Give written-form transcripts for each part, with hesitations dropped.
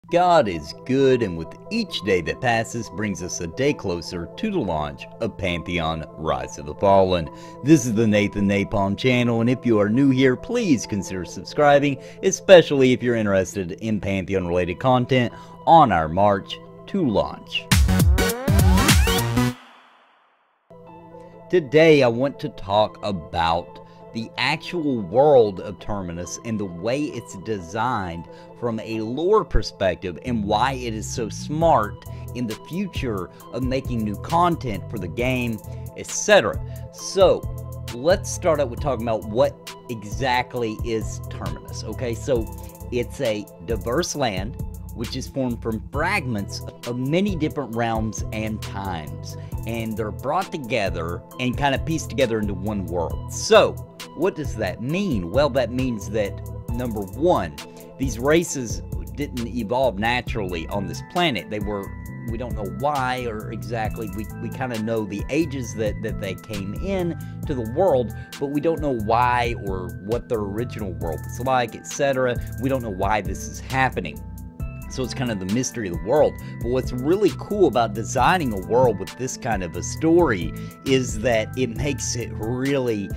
God is good, and with each day that passes brings us a day closer to the launch of Pantheon Rise of the Fallen. This is the Nathan NAPALM channel, and if you are new here, please consider subscribing, especially if you're interested in Pantheon related content on our march to launch. Today I want to talk about the actual world of Terminus and the way it's designed from a lore perspective and why it is so smart in the future of making new content for the game, etc. So let's start out with talking about what exactly is Terminus. Okay, so it's a diverse land which is formed from fragments of many different realms and times, and they're brought together and kind of pieced together into one world. So what does that mean? Well, that means that, number one, these races didn't evolve naturally on this planet. They were, we don't know why or exactly, we kind of know the ages that they came in to the world, but we don't know why or what their original world was like, etc. We don't know why this is happening. So it's kind of the mystery of the world. But what's really cool about designing a world with this kind of a story is that it makes it really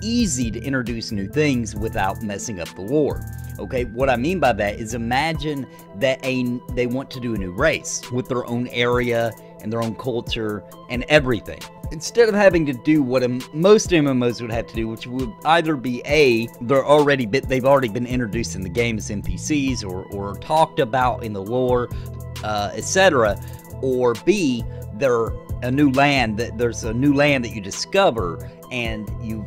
easy to introduce new things without messing up the lore. Okay, what I mean by that is, imagine that they want to do a new race with their own area and their own culture and everything. Instead of having to do what most MMOs would have to do, which would either be they've already been introduced in the game as NPCs or talked about in the lore, etc., or B, they're a new land there's a new land that you discover and you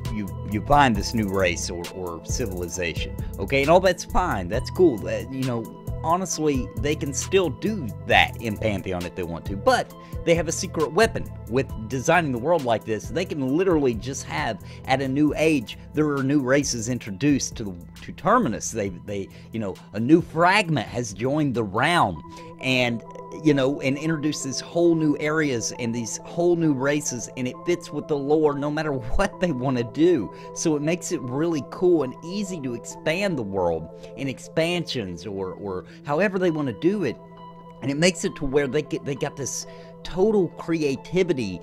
find this new race or civilization. Okay, and all that's fine, that's cool. You know, honestly, they can still do that in Pantheon if they want to, but they have a secret weapon. With designing the world like this, they can literally just have, at a new age, there are new races introduced to Terminus. They you know, a new fragment has joined the realm, and you know, and introduced these whole new areas and these whole new races, and it fits with the lore no matter what they want to do. So it makes it really cool and easy to expand the world in expansions or however they want to do it. And it makes it to where they got this total creativity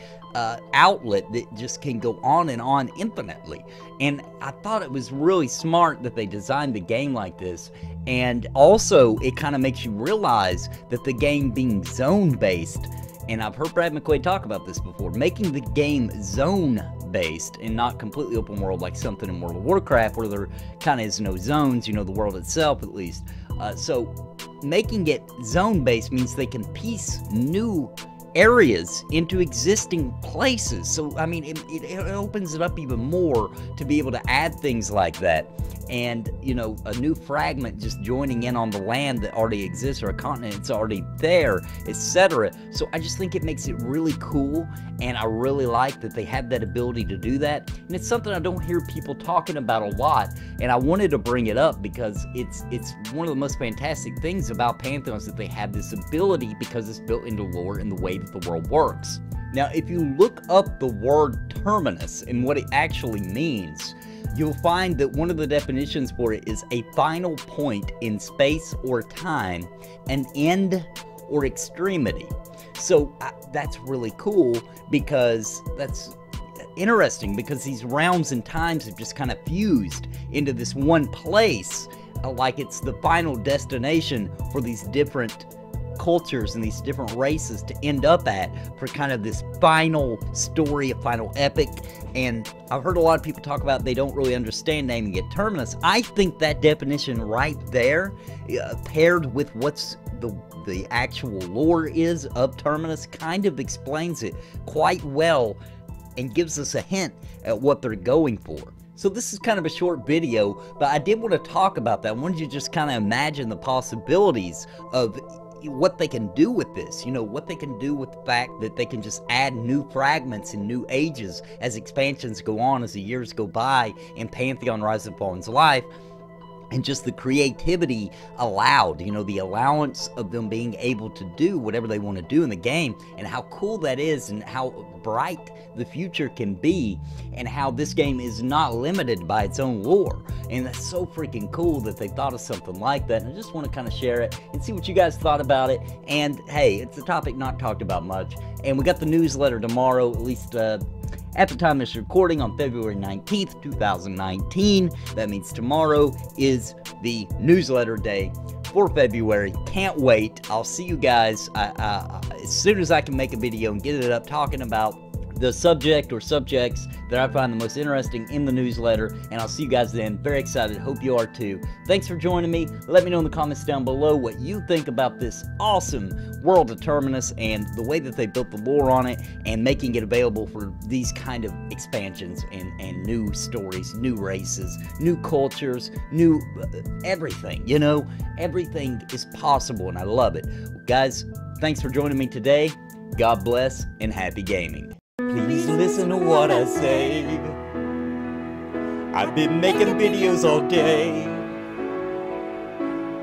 outlet that just can go on and on infinitely. And I thought it was really smart that they designed the game like this. And also, it kind of makes you realize that the game being zone-based, and I've heard Brad McQuaid talk about this before, making the game zone-based and not completely open world like something in World of Warcraft where there kind of is no zones, you know, the world itself at least. So making it zone-based means they can piece new areas into existing places. So I mean, it opens it up even more to be able to add things like that, and you know, a new fragment just joining in on the land that already exists, or a continent that's already there, etc. So I just think it makes it really cool, and I really like that they have that ability to do that, and it's something I don't hear people talking about a lot, and I wanted to bring it up because it's one of the most fantastic things about Pantheon is that they have this ability because it's built into lore in the way that the world works. Now, if you look up the word Terminus and what it actually means, you'll find that one of the definitions for it is a final point in space or time, an end or extremity. So that's really cool, because that's interesting, because these realms and times have just kind of fused into this one place, like it's the final destination for these different cultures and these different races to end up at for kind of this final story, a final epic. And I've heard a lot of people talk about they don't really understand naming it Terminus. I think that definition right there, paired with what's the actual lore is of Terminus, kind of explains it quite well and gives us a hint at what they're going for. So this is kind of a short video, but I did want to talk about that. I wanted you to just kind of imagine the possibilities of what they can do with this, you know, what they can do with the fact that they can just add new fragments and new ages as expansions go on, as the years go by in Pantheon Rise of the Fallen's life. and just the creativity allowed, you know, the allowance of them being able to do whatever they want to do in the game, and how cool that is, and how bright the future can be, and how this game is not limited by its own lore. And that's so freaking cool that they thought of something like that, and I just want to kind of share it and see what you guys thought about it. And hey, it's a topic not talked about much, and we got the newsletter tomorrow, at least at the time of this recording, on February 19th, 2019. That means tomorrow is the newsletter day for February. Can't wait. I'll see you guys as soon as I can make a video and get it up talking about the subject or subjects that I find the most interesting in the newsletter, and I'll see you guys then. Very excited. Hope you are too. Thanks for joining me. Let me know in the comments down below what you think about this awesome world of Terminus and the way that they built the lore on it, and making it available for these kind of expansions and new stories, new races, new cultures, new everything. You know, everything is possible, and I love it. Guys, thanks for joining me today. God bless and happy gaming. Please listen to what I say. I've been making videos all day.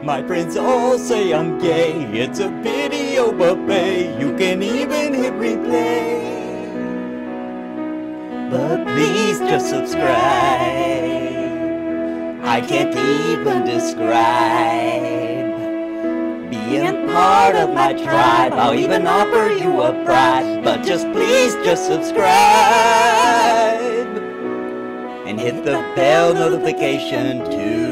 My friends all say I'm gay. It's a video buffet. You can even hit replay. But please just subscribe. I can't even describe being part of my tribe. I'll even offer you a prize, but just please just subscribe and hit the bell notification too.